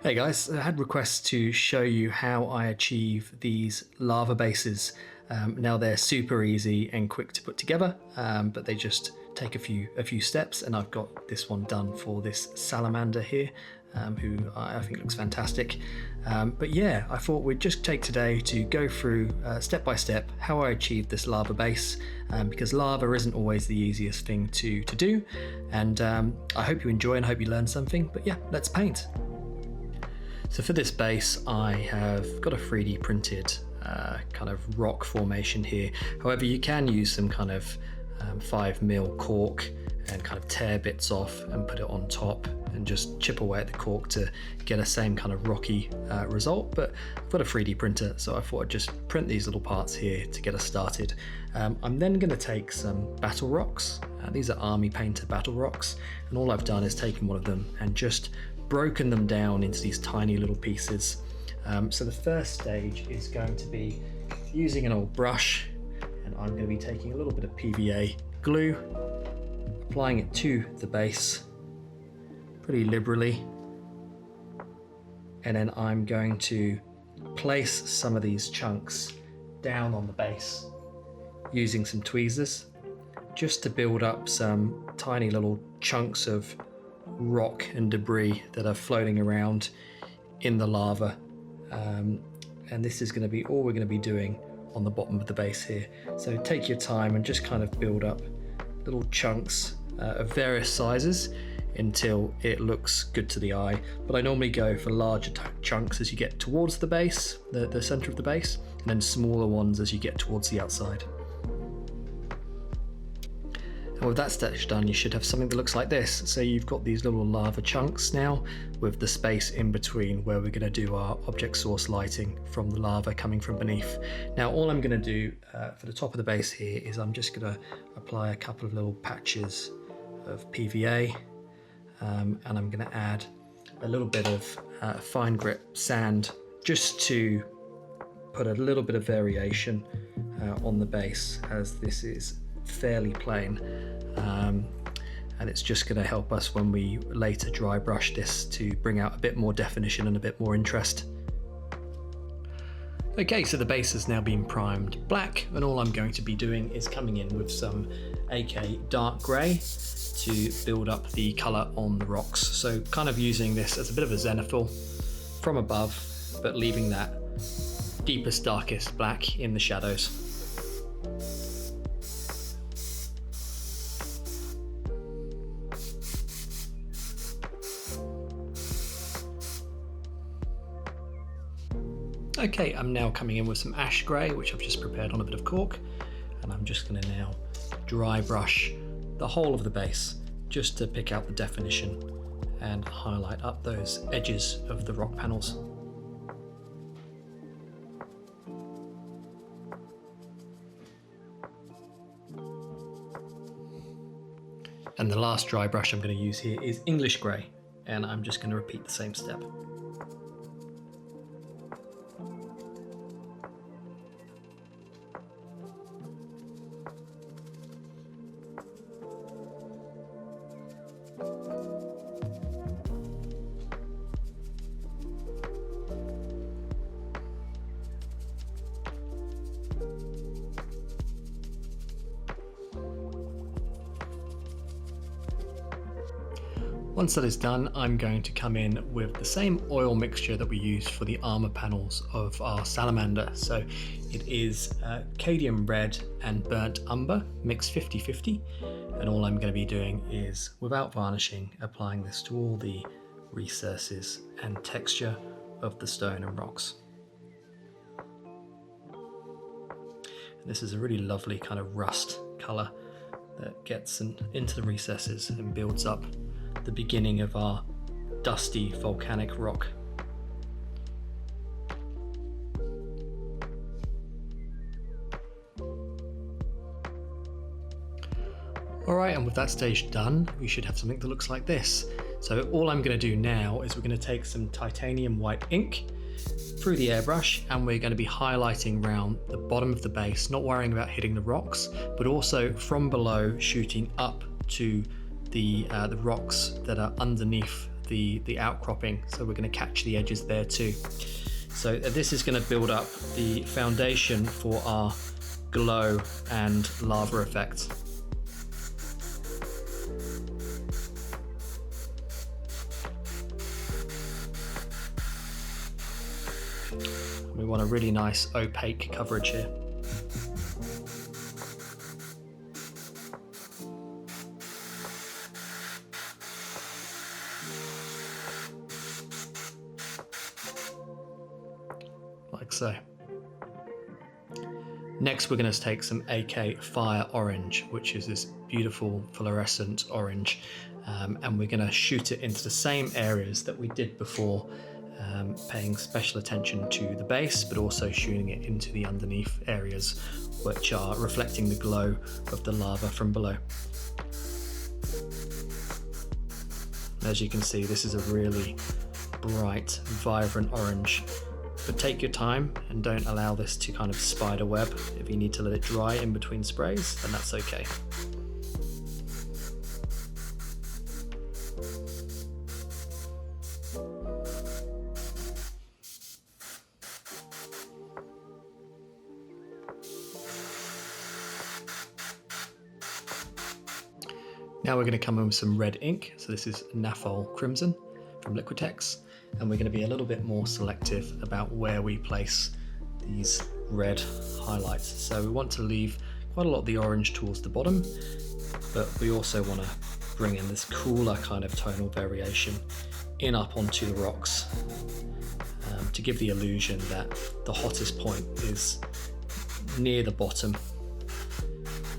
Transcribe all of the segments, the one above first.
Hey guys, I had requests to show you how I achieve these lava bases. Now they're super easy and quick to put together, but they just take a few steps, and I've got this one done for this salamander here, who I think looks fantastic. But yeah, I thought we'd just take today to go through step by step how I achieved this lava base, because lava isn't always the easiest thing to do, and I hope you enjoy and hope you learn something. But yeah, let's paint. So for this base, I have got a 3D printed kind of rock formation here. However, you can use some kind of 5mm cork and kind of tear bits off and put it on top and just chip away at the cork to get a same kind of rocky result. But I've got a 3D printer, so I thought I'd just print these little parts here to get us started. I'm then going to take some battle rocks. These are army painter battle rocks, and all I've done is taken one of them and just broken them down into these tiny little pieces. So the first stage is going to be using an old brush, and I'm going to be taking a little bit of PVA glue, applying it to the base pretty liberally, and then I'm going to place some of these chunks down on the base using some tweezers just to build up some tiny little chunks of rock and debris that are floating around in the lava, and this is going to be all we're going to be doing on the bottom of the base here. So take your time and just kind of build up little chunks of various sizes until it looks good to the eye, but I normally go for larger chunks as you get towards the base, the center of the base, and then smaller ones as you get towards the outside. And with that stage done, you should have something that looks like this. So you've got these little lava chunks now with the space in between where we're going to do our object source lighting from the lava coming from beneath. Now all I'm going to do for the top of the base here is I'm just going to apply a couple of little patches of PVA, and I'm going to add a little bit of fine grit sand just to put a little bit of variation on the base, as this is fairly plain, and it's just going to help us when we later dry brush this to bring out a bit more definition and a bit more interest. Okay, so the base has now been primed black, and all I'm going to be doing is coming in with some AK dark grey to build up the colour on the rocks. So kind of using this as a bit of a zenithal from above, but leaving that deepest, darkest black in the shadows. Okay, I'm now coming in with some ash grey, which I've just prepared on a bit of cork, and I'm just going to now dry brush the whole of the base just to pick out the definition and highlight up those edges of the rock panels. And the last dry brush I'm going to use here is English grey, and I'm just going to repeat the same step. Once that is done, I'm going to come in with the same oil mixture that we used for the armor panels of our salamander. So it is Cadmium red and burnt umber mixed 50-50, and all I'm going to be doing is, without varnishing, applying this to all the recesses and texture of the stone and rocks. And this is a really lovely kind of rust colour that gets into the recesses and builds up the beginning of our dusty volcanic rock. Alright, and with that stage done, we should have something that looks like this. So all I'm going to do now is we're going to take some titanium white ink through the airbrush, and we're going to be highlighting around the bottom of the base, not worrying about hitting the rocks, but also from below shooting up to the rocks that are underneath the outcropping, so we're going to catch the edges there too. So this is going to build up the foundation for our glow and lava effect. We want a really nice opaque coverage here. Like so. Next we're going to take some AK Fire Orange, which is this beautiful fluorescent orange, and we're going to shoot it into the same areas that we did before, paying special attention to the base, but also shooting it into the underneath areas which are reflecting the glow of the lava from below. As you can see, this is a really bright, vibrant orange, but take your time and don't allow this to kind of spider web. If you need to let it dry in between sprays, then that's okay. Now we're going to come in with some red ink. So this is Naphthol Crimson from Liquitex, and we're going to be a little bit more selective about where we place these red highlights. So we want to leave quite a lot of the orange towards the bottom, but we also want to bring in this cooler kind of tonal variation in up onto the rocks, to give the illusion that the hottest point is near the bottom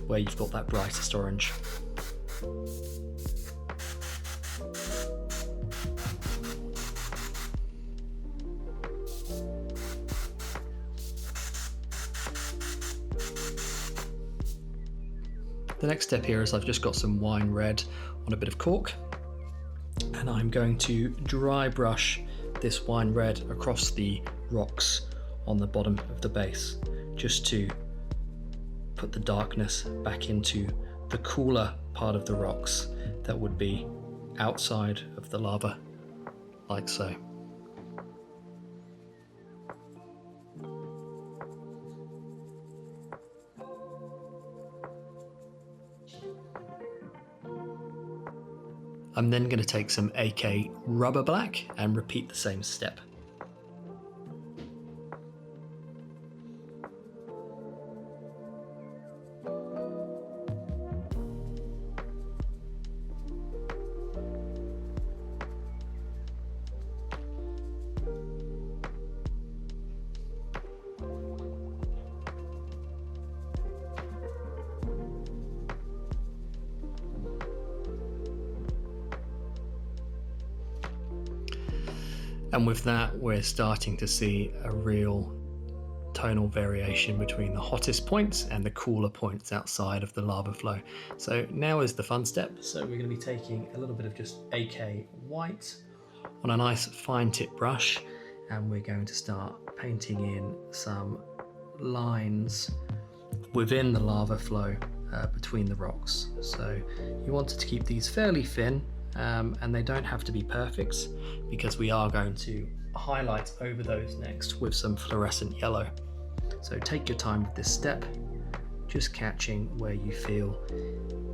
where you've got that brightest orange. The next step here is I've just got some wine red on a bit of cork, and I'm going to dry brush this wine red across the rocks on the bottom of the base, just to put the darkness back into the cooler part of the rocks that would be outside of the lava, like so. I'm then going to take some AK Rubber Black and repeat the same step. And with that, we're starting to see a real tonal variation between the hottest points and the cooler points outside of the lava flow. So now is the fun step. So we're going to be taking a little bit of just AK white on a nice fine tip brush, and we're going to start painting in some lines within the lava flow between the rocks. So you want to keep these fairly thin, and they don't have to be perfect, because we are going to highlight over those next with some fluorescent yellow. So take your time with this step, just catching where you feel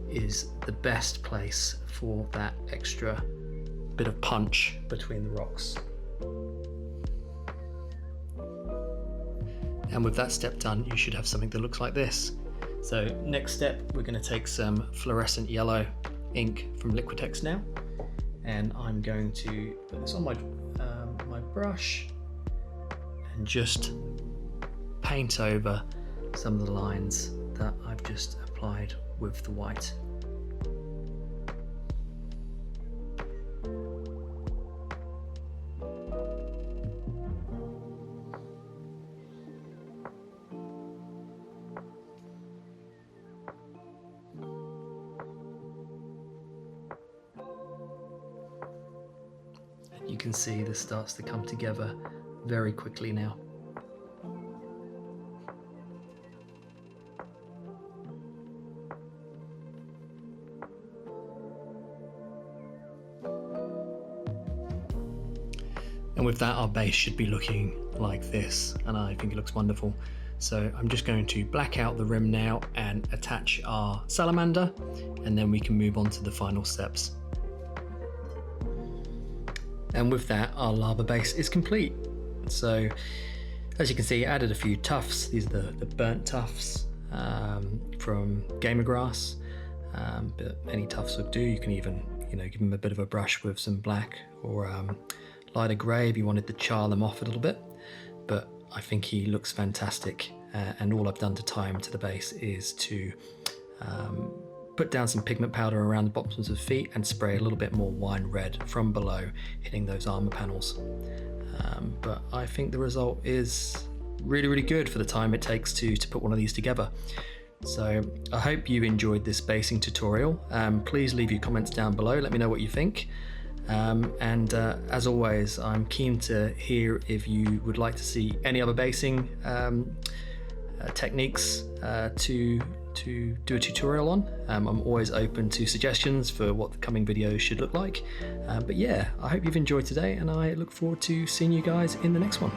is the best place for that extra bit of punch between the rocks. And with that step done, you should have something that looks like this. So next step, we're going to take some fluorescent yellow ink from Liquitex now, and I'm going to put this on my brush and just paint over some of the lines that I've just applied with the white. You can see this starts to come together very quickly now. with that, our base should be looking like this, and I think it looks wonderful. So I'm just going to black out the rim now and attach our salamander, and then we can move on to the final steps. And with that, our lava base is complete. So as you can see, I added a few tufts. These are the burnt tufts from gamer grass, but any tufts would do. You can even, give them a bit of a brush with some black or lighter grey if you wanted to char them off a little bit. But I think he looks fantastic, and all I've done to tie him to the base is to put down some pigment powder around the bottoms of the feet and spray a little bit more wine red from below, hitting those armor panels. But I think the result is really, really good for the time it takes to put one of these together. So I hope you enjoyed this basing tutorial. Please leave your comments down below, let me know what you think. And as always, I'm keen to hear if you would like to see any other basing techniques to do a tutorial on. I'm always open to suggestions for what the coming videos should look like. But yeah, I hope you've enjoyed today, and I look forward to seeing you guys in the next one.